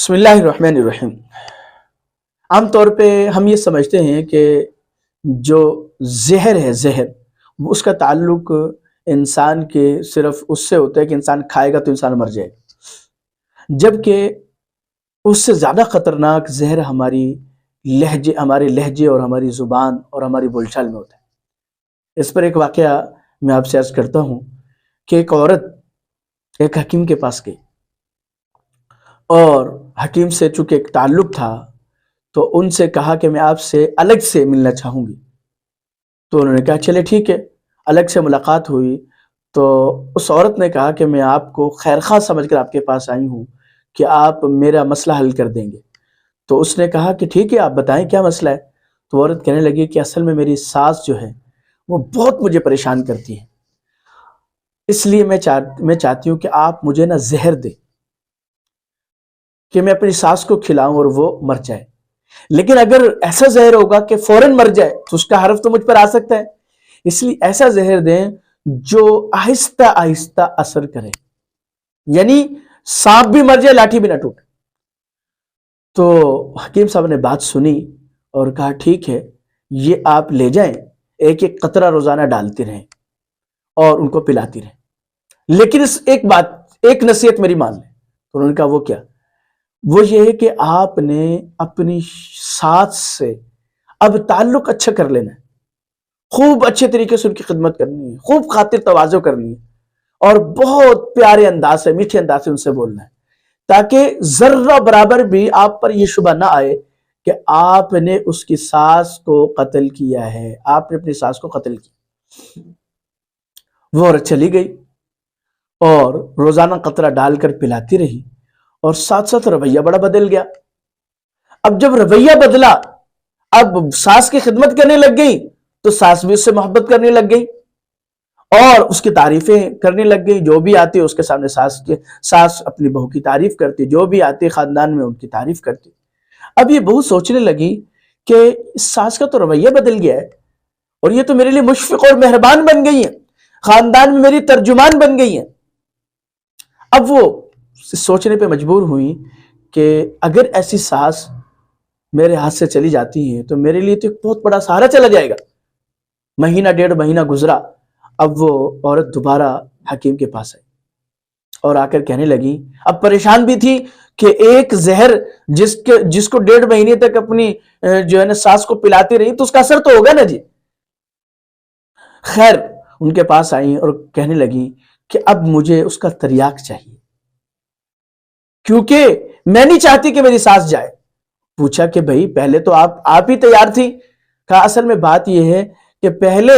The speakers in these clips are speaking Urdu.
بسم اللہ الرحمن الرحیم۔ عام طور پہ ہم یہ سمجھتے ہیں کہ جو زہر ہے اس کا تعلق انسان کے صرف اس سے ہوتا ہے کہ انسان کھائے گا تو انسان مر جائے گا، جبکہ اس سے زیادہ خطرناک زہر ہمارے لہجے اور ہماری زبان اور ہماری بول چال میں ہوتا ہے۔ اس پر ایک واقعہ میں آپ سے عرض کرتا ہوں کہ ایک عورت ایک حکیم کے پاس گئی، اور حکیم سے چونکہ ایک تعلق تھا تو ان سے کہا کہ میں آپ سے الگ سے ملنا چاہوں گی۔ تو انہوں نے کہا چلے ٹھیک ہے۔ الگ سے ملاقات ہوئی تو اس عورت نے کہا کہ میں آپ کو خیرخواہ سمجھ کر آپ کے پاس آئی ہوں کہ آپ میرا مسئلہ حل کر دیں گے۔ تو اس نے کہا کہ ٹھیک ہے، آپ بتائیں کیا مسئلہ ہے۔ تو عورت کہنے لگی کہ اصل میں میری ساس جو ہے وہ بہت مجھے پریشان کرتی ہے، اس لیے میں چاہتی ہوں کہ آپ مجھے نا زہر دیں کہ میں اپنی ساس کو کھلاؤں اور وہ مر جائے، لیکن اگر ایسا زہر ہوگا کہ فوراً مر جائے تو اس کا حرف تو مجھ پر آ سکتا ہے، اس لیے ایسا زہر دیں جو آہستہ آہستہ اثر کرے، یعنی سانپ بھی مر جائے لاٹھی بھی نہ ٹوٹے۔ تو حکیم صاحب نے بات سنی اور کہا ٹھیک ہے، یہ آپ لے جائیں، ایک ایک قطرہ روزانہ ڈالتے رہیں اور ان کو پلاتی رہیں، لیکن ایک نصیحت میری مان لیں۔ تو انہوں نے کہا وہ کیا؟ وہ یہ ہے کہ آپ نے اپنی ساس سے اب تعلق اچھا کر لینا ہے، خوب اچھے طریقے سے ان کی خدمت کرنی ہے، خوب خاطر تواضع کرنی ہے، اور بہت پیارے انداز سے، میٹھے انداز سے ان سے بولنا ہے، تاکہ ذرہ برابر بھی آپ پر یہ شبہ نہ آئے کہ آپ نے اس کی ساس کو قتل کیا ہے، آپ نے اپنی ساس کو قتل کیا۔ وہ عورت چلی گئی اور روزانہ قطرہ ڈال کر پلاتی رہی، اور ساتھ ساتھ رویہ بڑا بدل گیا۔ اب جب رویہ بدلا، اب ساس کی خدمت کرنے لگ گئی تو ساس بھی اس سے محبت کرنے لگ گئی اور اس کی تعریفیں کرنے لگ گئی، جو بھی آتی اس کے سامنے ساس اپنی بہو کی تعریف کرتی، جو بھی آتی خاندان میں ان کی تعریف کرتی۔ اب یہ بہو سوچنے لگی کہ ساس کا تو رویہ بدل گیا ہے، اور یہ تو میرے لیے مشفق اور مہربان بن گئی ہیں، خاندان میں میری ترجمان بن گئی ہیں۔ اب وہ سوچنے پہ مجبور ہوئی کہ اگر ایسی ساس میرے ہاتھ سے چلی جاتی ہے تو میرے لیے تو ایک بہت بڑا سہارا چلا جائے گا۔ مہینہ ڈیڑھ مہینہ گزرا، اب وہ عورت دوبارہ حکیم کے پاس آئی اور آ کر کہنے لگی، اب پریشان بھی تھی کہ ایک زہر جس کو ڈیڑھ مہینے تک اپنی جو ہے نا ساس کو پلاتی رہی تو اس کا اثر تو ہوگا نا جی۔ خیر ان کے پاس آئی اور کہنے لگی کہ اب مجھے اس کا تریاق چاہیے، کیونکہ میں نہیں چاہتی کہ میری ساس جائے۔ پوچھا کہ بھئی پہلے تو آپ ہی تیار تھی۔ کہا اصل میں بات یہ ہے کہ پہلے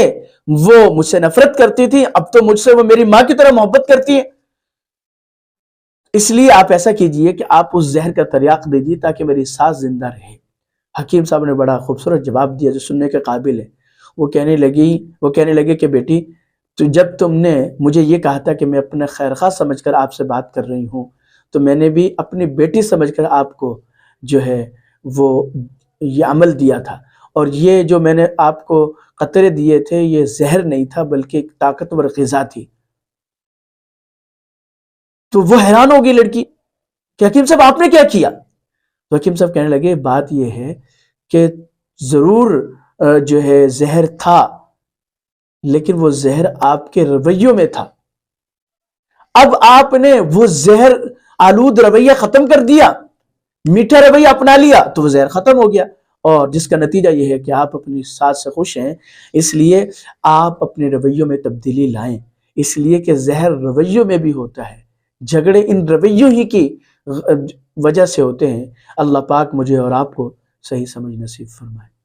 وہ مجھ سے نفرت کرتی تھی، اب تو مجھ سے وہ میری ماں کی طرح محبت کرتی ہے، اس لیے آپ ایسا کیجئے کہ آپ اس زہر کا تریاق دیجئے تاکہ میری ساس زندہ رہے۔ حکیم صاحب نے بڑا خوبصورت جواب دیا جو سننے کے قابل ہے۔ وہ کہنے لگے کہ بیٹی، تو جب تم نے مجھے یہ کہا تھا کہ میں اپنے خیرخواہ سمجھ کر آپ سے بات کر رہی ہوں، تو میں نے بھی اپنی بیٹی سمجھ کر آپ کو جو ہے وہ یہ عمل دیا تھا، اور یہ جو میں نے آپ کو قطرے دیے تھے یہ زہر نہیں تھا بلکہ ایک طاقتور غذا تھی۔ تو وہ حیران ہوگی لڑکی کہ حکیم صاحب آپ نے کیا کیا؟ تو حکیم صاحب کہنے لگے بات یہ ہے کہ ضرور جو ہے زہر تھا، لیکن وہ زہر آپ کے رویوں میں تھا۔ اب آپ نے وہ زہر آلود رویہ ختم کر دیا، میٹھا رویہ اپنا لیا تو وہ زہر ختم ہو گیا، اور جس کا نتیجہ یہ ہے کہ آپ اپنی ساس سے خوش ہیں، اس لیے آپ اپنے رویوں میں تبدیلی لائیں، اس لیے کہ زہر رویوں میں بھی ہوتا ہے، جھگڑے ان رویوں ہی کی وجہ سے ہوتے ہیں۔ اللہ پاک مجھے اور آپ کو صحیح سمجھ نصیب فرمائے۔